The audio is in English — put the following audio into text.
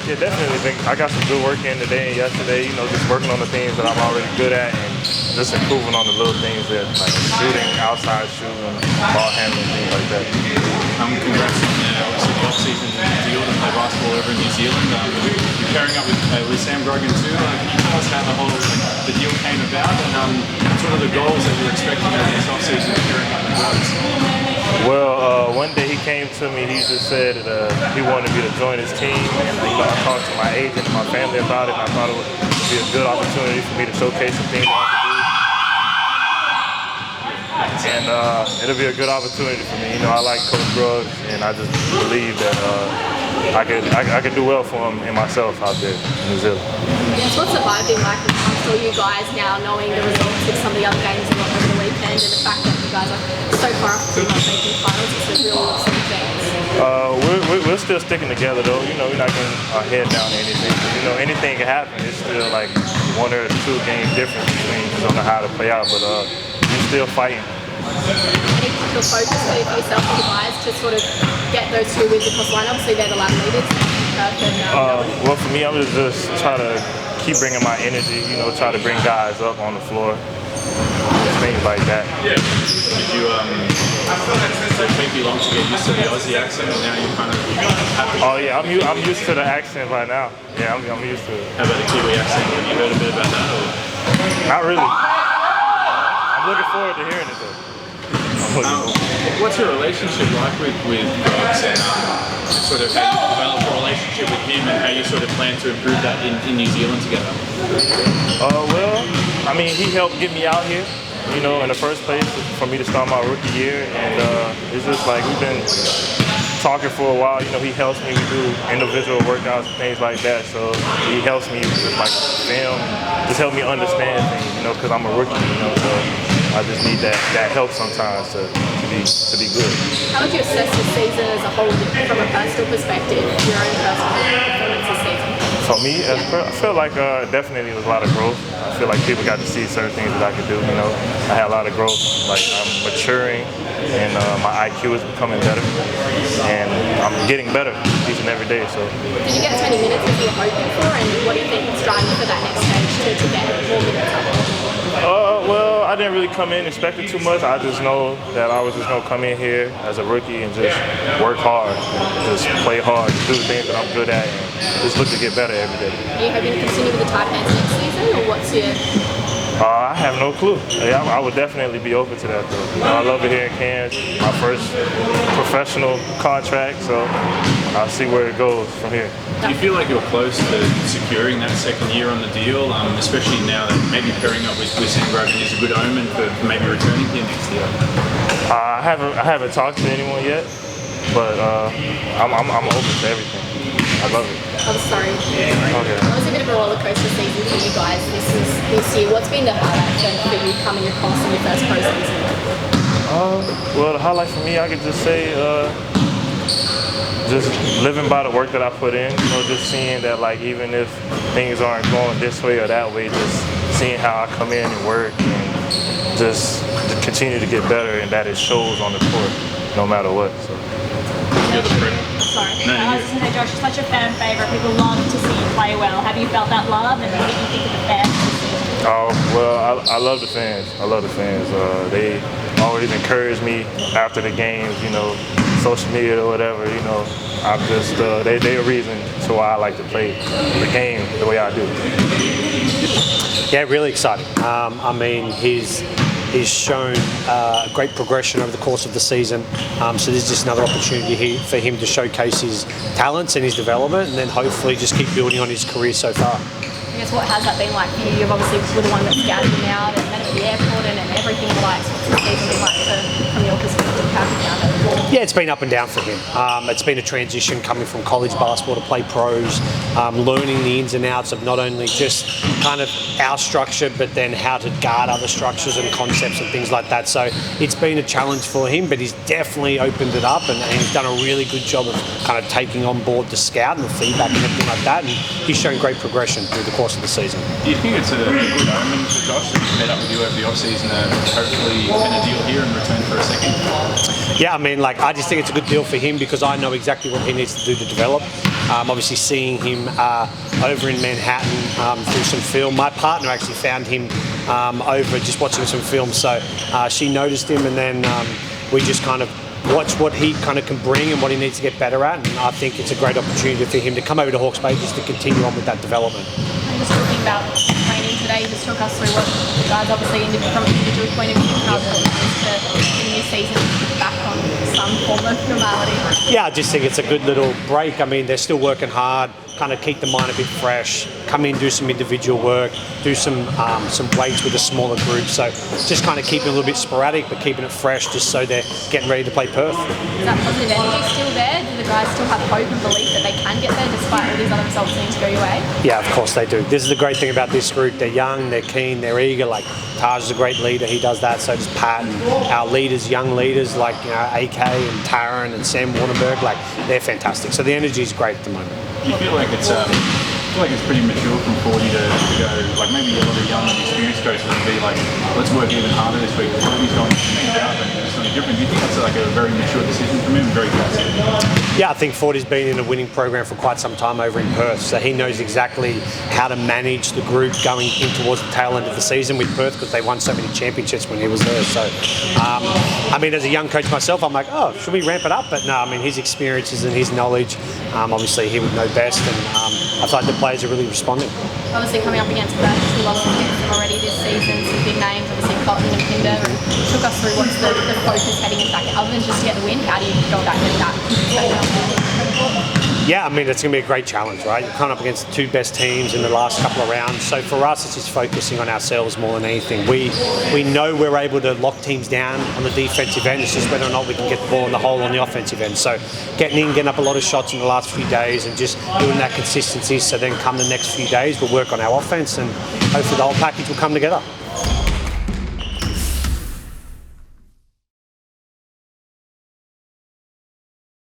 Yeah, definitely. I got some good work in today and yesterday. You know, just working on the things that I'm already good at and just improving on the little things that like shooting, outside shooting, ball handling, things like that. Congrats on obviously the off-season deal to play basketball over in New Zealand. You're pairing up with Sam Gruggen too. Can you tell us how the deal came about and sort of the goals that you're expecting over this off-season pairing up with Roberts? Well, one day he came to me, he just said that he wanted me to join his team, and I talked to my agent and my family about it, and I thought it would be a good opportunity for me to showcase some things I could do. And it'll be a good opportunity for me. You know, I like Coach Gruggs, and I just believe that I could do well for him and myself out there in New Zealand. So what's the vibe been like for you guys now, knowing the results of some of the other games over the weekend, and the fact that you guys are so far up to making finals? It's a real exciting thing. We're still sticking together though. You know, we're not getting our head down to anything. You know, anything can happen. It's still like 1 or 2 game difference between just don't know how to play out, but we're still fighting. Any particular focus for yourself and the guys to sort of get those 2 wins across the line? Obviously they're the lab leaders. Well, for me, I'm just try to keep bringing my energy. You know, try to bring guys up on the floor. Things like that. Yeah. Did you did it take you long to get used to the Aussie accent, and now you kind of have to? Oh yeah, I'm used to the accent right now. Yeah, I'm used to it. How about the Kiwi accent? Have you heard a bit about that? Or? Not really. I'm looking forward to hearing it though. What's your relationship like with Gruggs, and sort of how you develop a relationship with him, and how you sort of plan to improve that in New Zealand together? Well, I mean, he helped get me out here, you know, in the first place for me to start my rookie year, and it's just like we've been talking for a while. You know, he helps me. We do individual workouts and things like that, so he helps me with like film, just help me understand things, you know, because I'm a rookie, you know, so I just need that help sometimes to be good. How would you assess the season as a whole from a personal perspective, your own personal performance this season? For me, I feel like definitely there was a lot of growth. I feel like people got to see certain things that I could do. You know, I had a lot of growth. Like I'm maturing, and my IQ is becoming better, and I'm getting better each and every day. So. Did you get as many minutes as you were hoping for, and what do you think is driving for that next stage to get more minutes up? Well, I didn't really come in expecting too much. I just know that I was just gonna come in here as a rookie and just work hard, just play hard, do the things that I'm good at, and just look to get better every day. Are you hoping to continue with the tight pants next season, or what's your? I have no clue. Yeah, I would definitely be open to that though. You know, I love it here in Cairns. My first professional contract, so I'll see where it goes from here. Do you feel like you're close to securing that second year on the deal, especially now that maybe pairing up with Sam Gruggen is a good omen for maybe returning here next year? I haven't talked to anyone yet, but I'm open to everything. I love it. I'm sorry. Okay. It was a bit of a roller coaster season for you guys this year. What's been the highlight for you coming across in your first pro season? Well, the highlight for me, I could just say, just living by the work that I put in. You know, just seeing that, like, even if things aren't going this way or that way, just seeing how I come in and work and just continue to get better, and that it shows on the court, no matter what. So. You're the friend. Sorry. I was just going to say, Josh, you're such a fan favourite. People love to see you play well. Have you felt that love, and what do you think of the fans this season? Oh, well, I love the fans. I love the fans. They always encourage me after the games, you know, social media or whatever, you know. I'm just, they're a reason to why I like to play the game the way I do. Yeah, really exciting. I mean, he's shown great progression over the course of the season. So there's just another opportunity for him to showcase his talents and his development, and then hopefully just keep building on his career so far. I guess, what has that been like for you? You've obviously been the one that's scouted him out and met at the airport and everything like. What's the season been like from your perspective? Yeah, it's been up and down for him. It's been a transition coming from college basketball to play pros, learning the ins and outs of not only just kind of our structure, but then how to guard other structures and concepts and things like that. So it's been a challenge for him, but he's definitely opened it up, and he's done a really good job of kind of taking on board the scout and the feedback and everything like that, and he's shown great progression through the course of the season. Do you think it's a good omen for Josh that he's met up with you over the off-season and hopefully get a deal here in return for a second? Yeah, I mean, like, I just think it's a good deal for him because I know exactly what he needs to do to develop. Obviously seeing him over in Manhattan through some film. My partner actually found him over just watching some film, so she noticed him, and then we just kind of watch what he kind of can bring and what he needs to get better at, and I think it's a great opportunity for him to come over to Hawke's Bay just to continue on with that development. I'm just talking about training today, just talk us through what the guys obviously from an individual point of view, how it is to the new season back on some form of normality. Yeah, I just think it's a good little break. I mean, they're still working hard, kind of keep the mind a bit fresh, come in, do some individual work, do some weights with a smaller group. So just kind of keeping it a little bit sporadic, but keeping it fresh just so they're getting ready to play Perth. Is that positive energy still there? Do the guys still have hope and belief that they can get there despite all these other results seeming to go your way? Yeah, of course they do. This is the great thing about this group. They're young, they're keen, they're eager. Like Taj is a great leader, he does that. So does Pat. And our leaders, young leaders like AK and Taran and Sam Warnerberg, like they're fantastic. So the energy is great at the moment. Do you feel like it's pretty mature from 40 to go, like maybe a lot of young experienced coaches would be like, let's work even harder this week. He's going to change out and do something different. Do you think that's like a very mature decision from him? Very classic. Yeah, I think Fordy's been in a winning program for quite some time over in Perth, so he knows exactly how to manage the group going in towards the tail end of the season with Perth because they won so many championships when he was there. So, I mean, as a young coach myself, I'm like, oh, should we ramp it up? But no, I mean, his experiences and his knowledge, obviously he would know best, and I thought the players are really responding. Obviously coming up against Perth, 2 losses against them already this season, some big names, obviously Cotton and Pinder, and took us through what's the focus heading into that. Other than just to get the win, how do you go about getting that? Yeah, I mean, it's going to be a great challenge, right? You're coming up against the 2 best teams in the last couple of rounds. So for us, it's just focusing on ourselves more than anything. We know we're able to lock teams down on the defensive end. It's just whether or not we can get the ball in the hole on the offensive end. So getting up a lot of shots in the last few days and just doing that consistency. So then come the next few days, we'll work on our offense and hopefully the whole package will come together.